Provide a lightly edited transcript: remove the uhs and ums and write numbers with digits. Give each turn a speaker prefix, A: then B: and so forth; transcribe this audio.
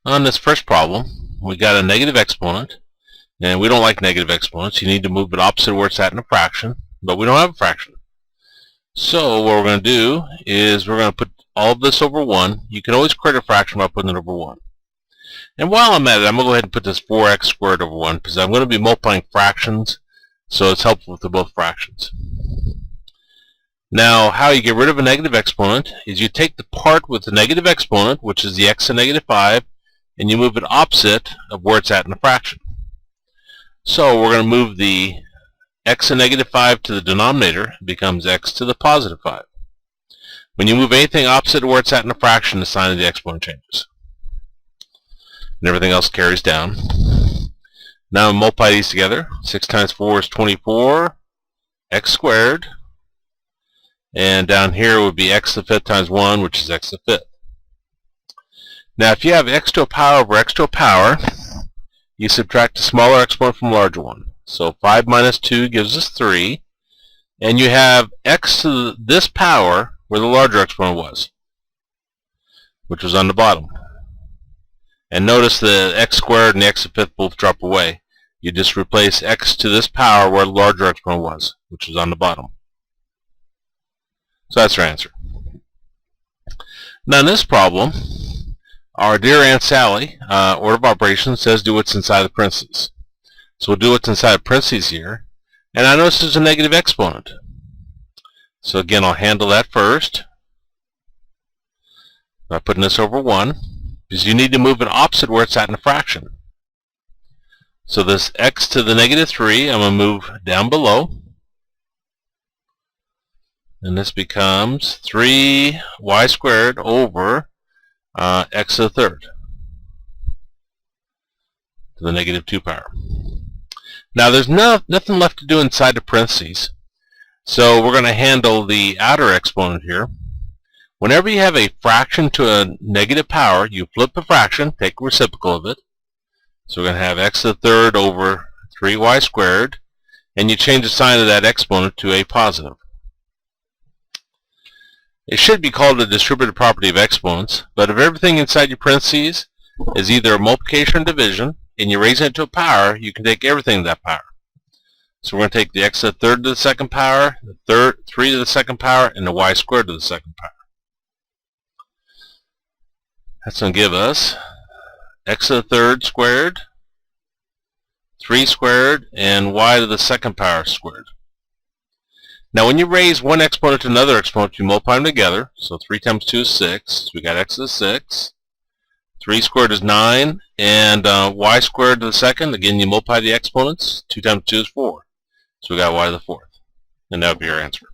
A: On this first problem, we got a negative exponent, and we don't like negative exponents. You need to move it opposite where it's at in a fraction, but we don't have a fraction. So what we're going to do is we're going to put all of this over 1. You can always create a fraction by putting it over 1. And while I'm at it, I'm going to go ahead and put this 4x squared over 1 because I'm going to be multiplying fractions, so it's helpful with both fractions. Now, how you get rid of a negative exponent is you take the part with the negative exponent, which is the x to negative 5, and you move it opposite of where it's at in the fraction. So we're going to move the x to negative 5 to the denominator. It becomes x to the positive 5. When you move anything opposite of where it's at in the fraction, the sign of the exponent changes. And everything else carries down. Now multiply these together. 6 times 4 is 24, x squared. And down here would be x to the 5th times 1, which is x to the 5th. Now if you have x to a power over x to a power, you subtract the smaller exponent from the larger one. So 5 minus 2 gives us 3. And you have x to this power where the larger exponent was, which was on the bottom. And notice the x squared and the x to the 5th both drop away. You just replace x to this power where the larger exponent was, which was on the bottom. So that's our answer. Now in this problem, our dear Aunt Sally, order of operations, says do what's inside the parentheses. So we'll do what's inside the parentheses here. And I notice there's a negative exponent. So again, I'll handle that first by putting this over 1. Because you need to move it opposite where it's at in a fraction. So this x to the negative 3, I'm going to move down below. And this becomes 3y squared over x to the 3rd to the negative 2 power. Now there's nothing left to do inside the parentheses. So we're going to handle the outer exponent here. Whenever you have a fraction to a negative power, you flip the fraction, take a reciprocal of it. So we're going to have x to the 3rd over 3y squared, and you change the sign of that exponent to a positive. It should be called a distributive property of exponents, but if everything inside your parentheses is either a multiplication or division, and you're raising it to a power, you can take everything to that power. So we're going to take the x to the 3rd to the 2nd power, the 3 to the 2nd power, and the y squared to the 2nd power. That's going to give us x to the 3rd squared, 3 squared, and y to the 2nd power squared. Now when you raise one exponent to another exponent, you multiply them together. So 3 times 2 is 6. So we got x to the 6. 3 squared is 9. And y squared to the 2nd, again you multiply the exponents. 2 times 2 is 4. So we got y to the 4th. And that would be our answer.